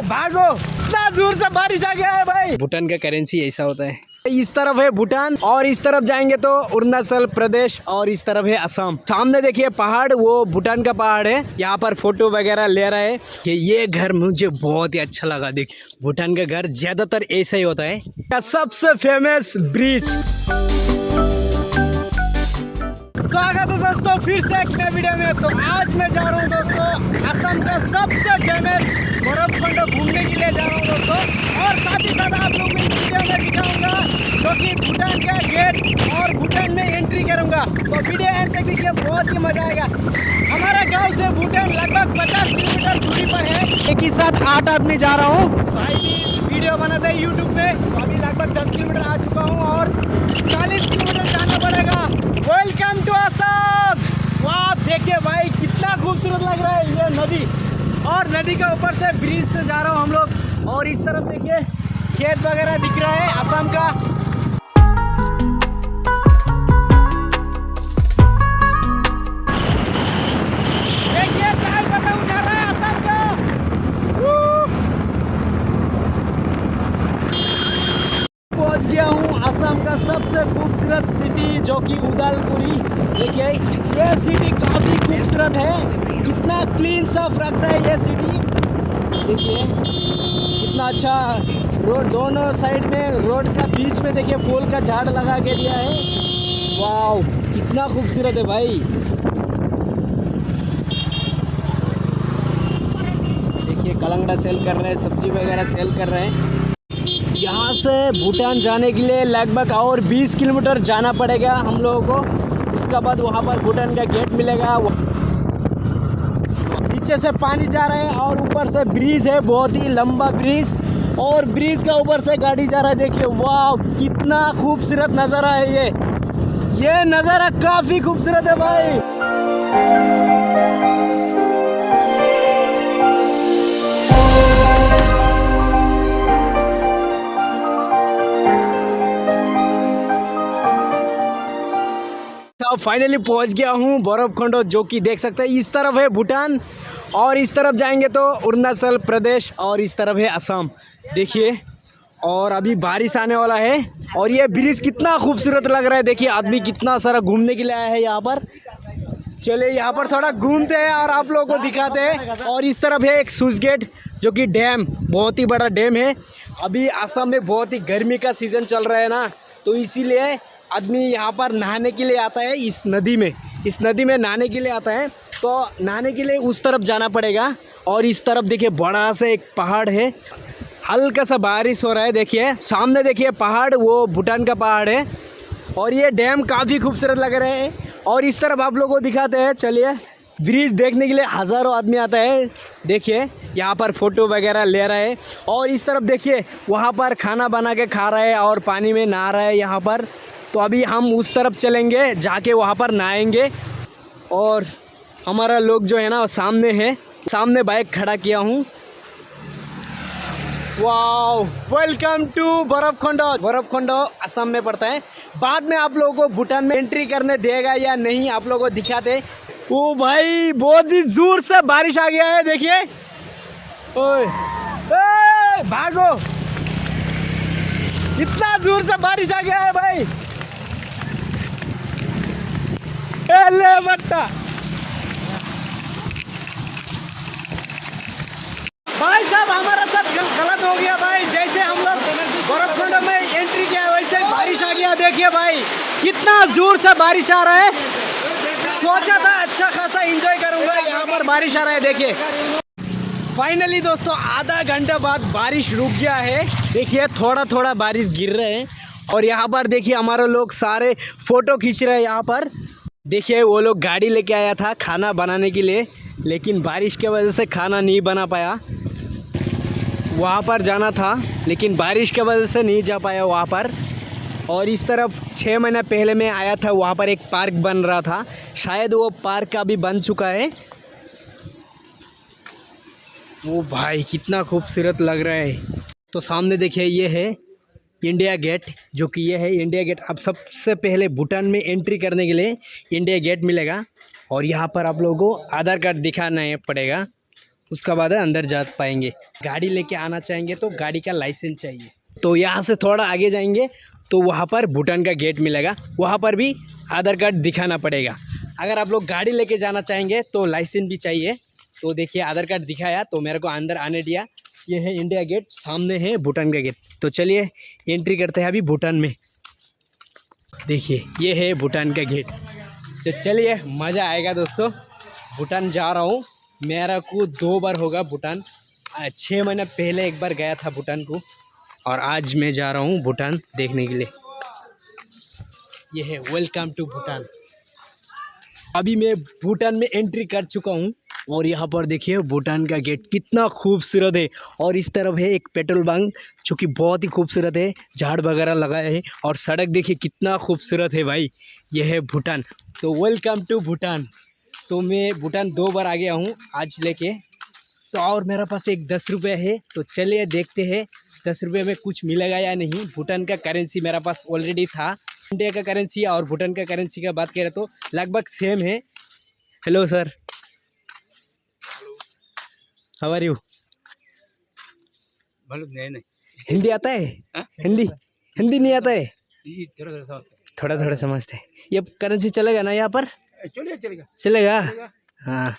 भागो, इतना जोर से बारिश आ गया है भाई। भूटान का करेंसी ऐसा होता है। इस तरफ है भूटान और इस तरफ जाएंगे तो अरुणाचल प्रदेश और इस तरफ है असम। सामने देखिए पहाड़, वो भूटान का पहाड़ है। यहाँ पर फोटो वगैरह ले रहा है कि ये घर मुझे बहुत ही अच्छा लगा। देख, भूटान का घर ज्यादातर ऐसा ही होता है। सबसे फेमस ब्रिज। स्वागत है दोस्तों फिर से एक नए वीडियो में। तो आज मैं जा रहा हूँ दोस्तों असम का सबसे फेमस बर्फखंड घूमने के लिए जा रहा हूँ दोस्तों। और साथ ही साथ आप लोगों को इस वीडियो में दिखाऊंगा जो कि भूटान का गेट और भूटान में एंट्री करूंगा। तो वीडियो एंड तक देखिए, बहुत ही मजा आएगा। हमारा गाँव से भूटान लगभग 50 किलोमीटर दूरी पर है। एक ही साथ 8 आदमी जा रहा हूँ। भाई भी वीडियो बनाते हैं यूट्यूब पे। तो अभी लगभग 10 किलोमीटर आ चुका हूँ और 40 किलोमीटर जाना पड़ेगा। Welcome to Assam. वाह, देखिए भाई कितना खूबसूरत लग रहा है ये नदी। और नदी के ऊपर से ब्रिज से जा रहा हूँ हम लोग। और इस तरफ देखिए खेत वगैरह दिख रहा है असम का। देखिए चाय पत्ता उठा रहा है असम का। पहुंच गया हूँ असम का सबसे खूबसूरत सिटी जो कि उदालपुरी। देखिए ये सिटी काफी खूबसूरत है। कितना क्लीन साफ रखता है ये सिटी। देखिए कितना अच्छा रोड, दोनों साइड में रोड का बीच में देखिए फूल का झाड़ लगा के दिया है। वाव, कितना खूबसूरत है भाई। देखिए कलंगड़ा सेल कर रहे हैं, सब्जी वगैरह सेल कर रहे हैं। यहाँ से भूटान जाने के लिए लगभग और 20 किलोमीटर जाना पड़ेगा हम लोगों को। उसके बाद वहाँ पर भूटान का गेट मिलेगा। नीचे से पानी जा रहा है और ऊपर से ब्रिज है, बहुत ही लंबा ब्रिज। और ब्रिज का ऊपर से गाड़ी जा रहा है। देखिए वाह, कितना खूबसूरत नज़ारा है ये नज़ारा काफ़ी खूबसूरत है भाई। फाइनली पहुंच गया हूं बर्फखंड, जो कि देख सकते हैं इस तरफ है भूटान और इस तरफ जाएंगे तो अरुणाचल प्रदेश और इस तरफ है असम। देखिए, और अभी बारिश आने वाला है। और ये ब्रिज कितना खूबसूरत लग रहा है। देखिए आदमी कितना सारा घूमने के लिए आया है यहाँ पर। चलिए यहाँ पर थोड़ा घूमते हैं और आप लोगों को दिखाते हैं। और इस तरफ है एक स्लूइस गेट जो कि डैम, बहुत ही बड़ा डैम है। अभी असम में बहुत ही गर्मी का सीज़न चल रहा है ना, तो इसीलिए आदमी यहाँ पर नहाने के लिए आता है। इस नदी में नहाने के लिए आता है। तो नहाने के लिए उस तरफ जाना पड़ेगा। और इस तरफ देखिए बड़ा सा एक पहाड़ है, हल्का सा बारिश हो रहा है। देखिए सामने देखिए पहाड़, वो भूटान का पहाड़ है। और ये डैम काफ़ी खूबसूरत लग रहे हैं। और इस तरफ आप लोगों को दिखाते हैं। चलिए, ब्रिज देखने के लिए हज़ारों आदमी आता है। देखिए यहाँ पर फ़ोटो वगैरह ले रहा है। और इस तरफ देखिए वहाँ पर खाना बना के खा रहा है और पानी में नहा रहा है यहाँ पर। तो अभी हम उस तरफ चलेंगे, जाके वहाँ पर नहाएंगे। और हमारा लोग जो है ना सामने है, सामने बाइक खड़ा किया हूँ। वाओ, वेलकम टू बर्फखंड असम में पड़ता है। बाद में आप लोगों को भूटान में एंट्री करने देगा या नहीं आप लोगों को दिखाते। ओ भाई, बहुत ही जोर से बारिश आ गया है। देखिए, ओए भागो, इतना जोर से बारिश आ गया है भाई। ले बट्टा भाई साहब, हमारा सब गलत हो गया भाई। जैसे हम लोग बर्फखंड में एंट्री किया वैसे बारिश आ गया। देखिए भाई कितना जोर से बारिश आ रहा है। सोचा था अच्छा खासा एंजॉय करूंगा, यहाँ पर बारिश आ रहा है। देखिए फाइनली दोस्तों आधा घंटा बाद बारिश रुक गया है। देखिए थोड़ा थोड़ा बारिश गिर रहे हैं। और यहाँ पर देखिए हमारे लोग सारे फ़ोटो खींच रहे हैं यहाँ पर। देखिए वो लोग गाड़ी लेके आया था खाना बनाने के लिए, लेकिन बारिश की वजह से खाना नहीं बना पाया। वहाँ पर जाना था लेकिन बारिश की वजह से नहीं जा पाया वहाँ पर। और इस तरफ 6 महीना पहले मैं आया था, वहाँ पर एक पार्क बन रहा था। शायद वो पार्क अभी बन चुका है। वो भाई कितना खूबसूरत लग रहा है। तो सामने देखिए ये है इंडिया गेट, जो कि ये है इंडिया गेट। अब सबसे पहले भूटान में एंट्री करने के लिए इंडिया गेट मिलेगा। और यहाँ पर आप लोगों को आधार कार्ड दिखाना पड़ेगा। उसका बाद अंदर जा पाएंगे। गाड़ी लेके आना चाहेंगे तो गाड़ी का लाइसेंस चाहिए। तो यहाँ से थोड़ा आगे जाएंगे तो वहाँ पर भूटान का गेट मिलेगा, वहाँ पर भी आधार कार्ड दिखाना पड़ेगा। अगर आप लोग गाड़ी लेके जाना चाहेंगे तो लाइसेंस भी चाहिए। तो देखिए आधार कार्ड दिखाया तो मेरे को अंदर आने दिया। ये है इंडिया गेट, सामने है भूटान का गेट। तो चलिए एंट्री करते हैं अभी भूटान में। देखिए ये है भूटान का गेट। तो चलिए मज़ा आएगा दोस्तों। भूटान जा रहा हूँ, मेरा को 2 बार होगा भूटान। 6 महीने पहले एक बार गया था भूटान को, और आज मैं जा रहा हूँ भूटान देखने के लिए। ये है वेलकम टू भूटान। अभी मैं भूटान में एंट्री कर चुका हूँ और यहाँ पर देखिए भूटान का गेट कितना खूबसूरत है। और इस तरफ है एक पेट्रोल बंक जो कि बहुत ही खूबसूरत है, झाड़ वगैरह लगाए हैं। और सड़क देखिए कितना खूबसूरत है भाई। यह है भूटान। तो वेलकम टू भूटान। तो मैं भूटान 2 बार आ गया हूँ आज लेके। तो और मेरे पास एक 10 रुपये है, तो चलिए देखते हैं 10 रुपये में कुछ मिलेगा या नहीं। भूटान का करेंसी मेरा पास ऑलरेडी था। इंडिया का करेंसी और भूटान का करेंसी का बात करें तो लगभग सेम है। Hello sir, how are you? नहीं हिंदी आता है? हाँ? हिंदी हिंदी नहीं आता है? ये थोड़ा थोड़ा थोड़ा समझते हैं। ये करेंसी चलेगा ना यहाँ पर? चलेगा चलेगा। हाँ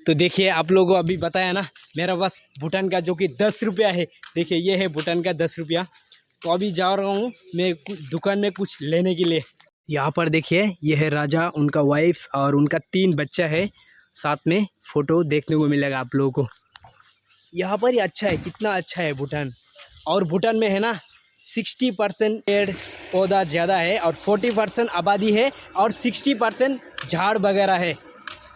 तो देखिए आप लोगों को अभी बताया ना, मेरा पास भूटान का जो कि 10 रुपया है। देखिए ये है भूटान का 10 रुपया। तो अभी जा रहा हूँ मैं दुकान में कुछ लेने के लिए। यहाँ पर देखिए ये है राजा, उनका वाइफ और उनका 3 बच्चा है, साथ में फ़ोटो देखने को मिलेगा आप लोगों को। यहाँ पर ही अच्छा है, कितना अच्छा है भूटान। और भूटान में है ना 60% पेड़ पौधा ज़्यादा है और 40% आबादी है और 60% झाड़ वगैरह है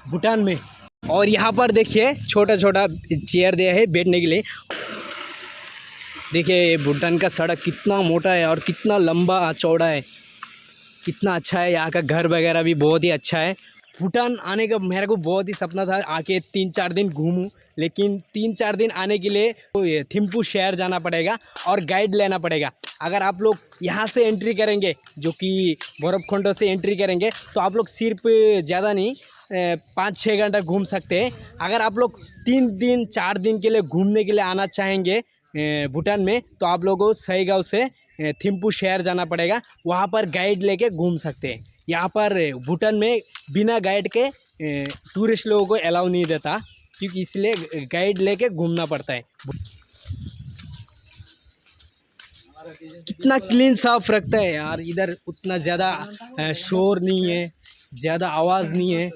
भूटान में। और यहाँ पर देखिए छोटा छोटा चेयर दिया है बैठने के लिए। देखिए ये भूटान का सड़क कितना मोटा है और कितना लंबा चौड़ा है, कितना अच्छा है। यहाँ का घर वगैरह भी बहुत ही अच्छा है। भूटान आने का मेरे को बहुत ही सपना था, आके 3-4 दिन घूमूं। लेकिन 3-4 दिन आने के लिए तो ये थिम्पू शहर जाना पड़ेगा और गाइड लेना पड़ेगा। अगर आप लोग यहाँ से एंट्री करेंगे, जो कि बर्फखंडों से एंट्री करेंगे, तो आप लोग सिर्फ ज़्यादा नहीं 5-6 घंटा घूम सकते हैं। अगर आप लोग 3 दिन 4 दिन के लिए घूमने के लिए आना चाहेंगे भूटान में, तो आप लोगों को सही गाँव से थिम्पू शहर जाना पड़ेगा। वहाँ पर गाइड लेके घूम सकते हैं। यहाँ पर भूटान में बिना गाइड के टूरिस्ट लोगों को अलाउ नहीं देता, क्योंकि इसलिए गाइड लेके घूमना पड़ता है। कितना क्लीन साफ रखता है यार। इधर उतना ज़्यादा शोर नहीं है, ज़्यादा आवाज़ नहीं है।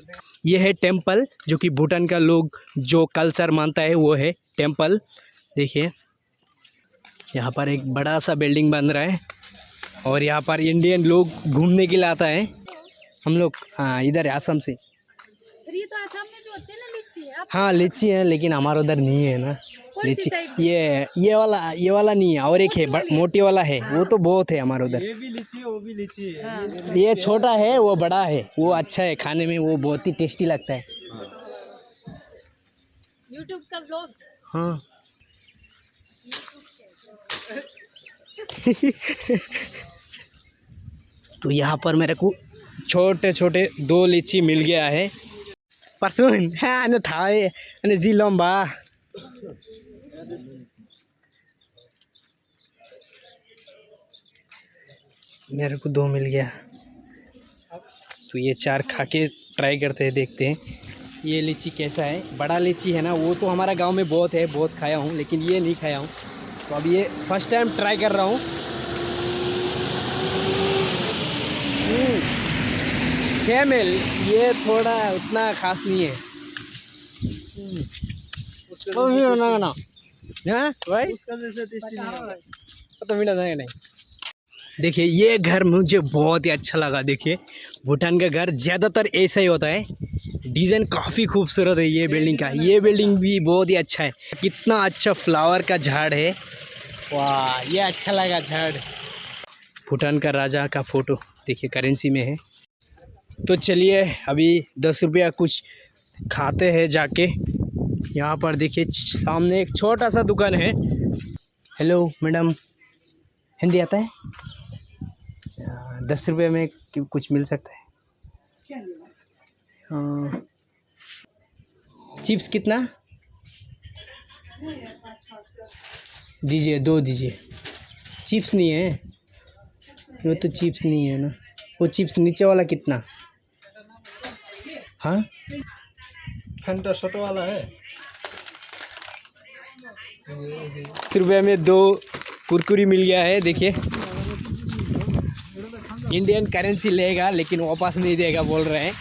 ये है टेंपल, जो कि भूटान का लोग जो कल्चर मानता है वो है टेंपल। देखिए यहाँ पर एक बड़ा सा बिल्डिंग बन रहा है और यहाँ पर इंडियन लोग घूमने के लिए आता है। हम लोग इधर आसाम से। ये तो आसाम में जो होते हैं ना लीची है। हाँ लीची है, लेकिन हमारे उधर नहीं है ना लीची। ये वाला नहीं है, और एक है मोटी वाला है, वो तो बहुत है हमारे उधर। ये भी लीची है, वो भी लीची है। हाँ। ये छोटा है, वो बड़ा है, वो अच्छा है खाने में, वो बहुत ही टेस्टी लगता है। यूट्यूब का व्लॉग। हाँ तो यहाँ पर मेरे को छोटे छोटे 2 लीची मिल गया है। परसों हाँ न था जी लंबा। मेरे को 2 मिल गया, तो ये 4 खा के ट्राई करते हैं, देखते हैं ये लीची कैसा है। बड़ा लीची है ना, वो तो हमारा गांव में बहुत है, बहुत खाया हूँ, लेकिन ये नहीं खाया हूँ। तो अब ये फर्स्ट टाइम ट्राई कर रहा हूँ। सेम है, ये थोड़ा उतना खास नहीं है। ना भाई उसका जैसा टेस्टी नहीं। तो मीठा नहीं। देखिए ये घर मुझे बहुत ही अच्छा लगा। देखिए भूटान का घर ज़्यादातर ऐसा ही होता है, डिज़ाइन काफ़ी खूबसूरत है ये बिल्डिंग का। ये बिल्डिंग भी बहुत ही अच्छा है। कितना अच्छा फ्लावर का झाड़ है, वाह ये अच्छा लगा झाड़। भूटान का राजा का फ़ोटो देखिए करेंसी में है। तो चलिए अभी 10 रुपया कुछ खाते हैं जाके। यहाँ पर देखिए सामने एक छोटा सा दुकान है। हेलो मैडम, हिंदी आता है? 10 रुपये में कुछ मिल सकता है? चिप्स कितना? दीजिए, 2 दीजिए। चिप्स नहीं है, वो तो चिप्स नहीं है ना। वो चिप्स नीचे वाला कितना? हाँ, फैंटा शॉट वाला है। 20 रुपये में 2 कुरकुरी मिल गया है। देखिए, इंडियन करेंसी लेगा लेकिन वापस नहीं देगा बोल रहे हैं।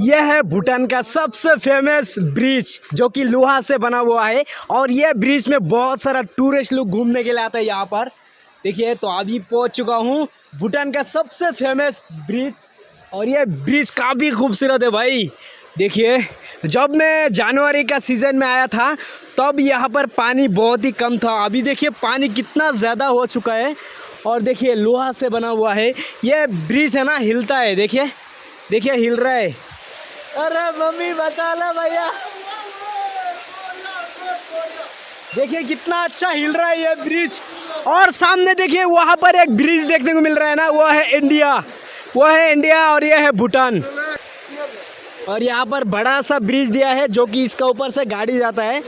यह है भूटान का सबसे फेमस ब्रिज जो कि लोहा से बना हुआ है और यह ब्रिज में बहुत सारा टूरिस्ट लोग घूमने के लिए आता है यहाँ पर। देखिए, तो अभी पहुँच चुका हूँ भूटान का सबसे फेमस ब्रिज और यह ब्रिज काफ़ी खूबसूरत है भाई। देखिए, जब मैं जनवरी का सीज़न में आया था तब यहाँ पर पानी बहुत ही कम था। अभी देखिए पानी कितना ज़्यादा हो चुका है और देखिए लोहा से बना हुआ है। यह ब्रिज है ना, हिलता है। देखिए देखिए, हिल रहा है। अरे मम्मी बचा लो भैया। देखिए कितना अच्छा हिल रहा है ये ब्रिज। और सामने देखिए वहाँ पर एक ब्रिज देखने को मिल रहा है ना, वो है इंडिया, वो है इंडिया और ये है भूटान। और यहाँ पर बड़ा सा ब्रिज दिया है जो कि इसका ऊपर से गाड़ी जाता है।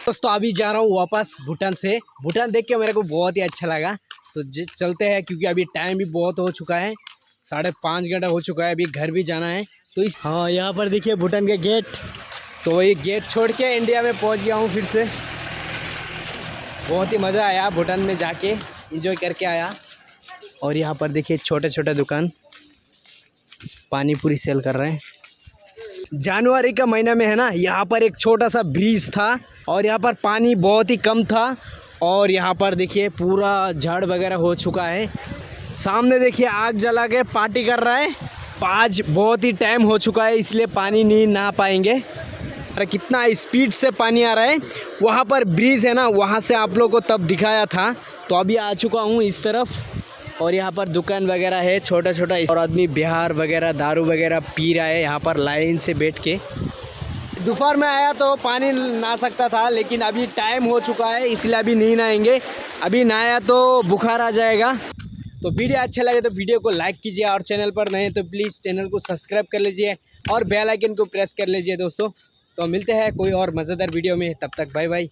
दोस्तों अभी जा रहा हूँ वापस भूटान से। भूटान देख के मेरे को बहुत ही अच्छा लगा, तो चलते हैं क्योंकि अभी टाइम भी बहुत हो चुका है, 5.5 घंटा हो चुका है। अभी घर भी जाना है तो हाँ, यहाँ पर देखिए भूटान के गेट। तो वही गेट छोड़ के इंडिया में पहुँच गया हूँ फिर से। बहुत ही मज़ा आया भूटान में जाके, एंजॉय करके आया। और यहाँ पर देखिए छोटे छोटे दुकान पानी पूरी सेल कर रहे हैं। जनवरी का महीना में है ना, यहाँ पर एक छोटा सा ब्रिज था और यहाँ पर पानी बहुत ही कम था। और यहाँ पर देखिए पूरा झाड़ वगैरह हो चुका है। सामने देखिए आग जला के पार्टी कर रहा है। आज बहुत ही टाइम हो चुका है इसलिए पानी नहीं ना पाएंगे। अरे कितना स्पीड से पानी आ रहा है। वहाँ पर ब्रिज है ना, वहाँ से आप लोगों को तब दिखाया था। तो अभी आ चुका हूँ इस तरफ और यहाँ पर दुकान वगैरह है छोटा छोटा। और आदमी बिहार वगैरह दारू वगैरह पी रहा है यहाँ पर लाइन से बैठ के। दोपहर में आया तो पानी नहा सकता था लेकिन अभी टाइम हो चुका है इसलिए अभी नहीं नहाएंगे। अभी नहाया तो बुखार आ जाएगा। तो वीडियो अच्छा लगे तो वीडियो को लाइक कीजिए और चैनल पर नए तो प्लीज़ चैनल को सब्सक्राइब कर लीजिए और बेल आइकन को प्रेस कर लीजिए दोस्तों। तो मिलते हैं कोई और मज़ेदार वीडियो में, तब तक बाय बाय।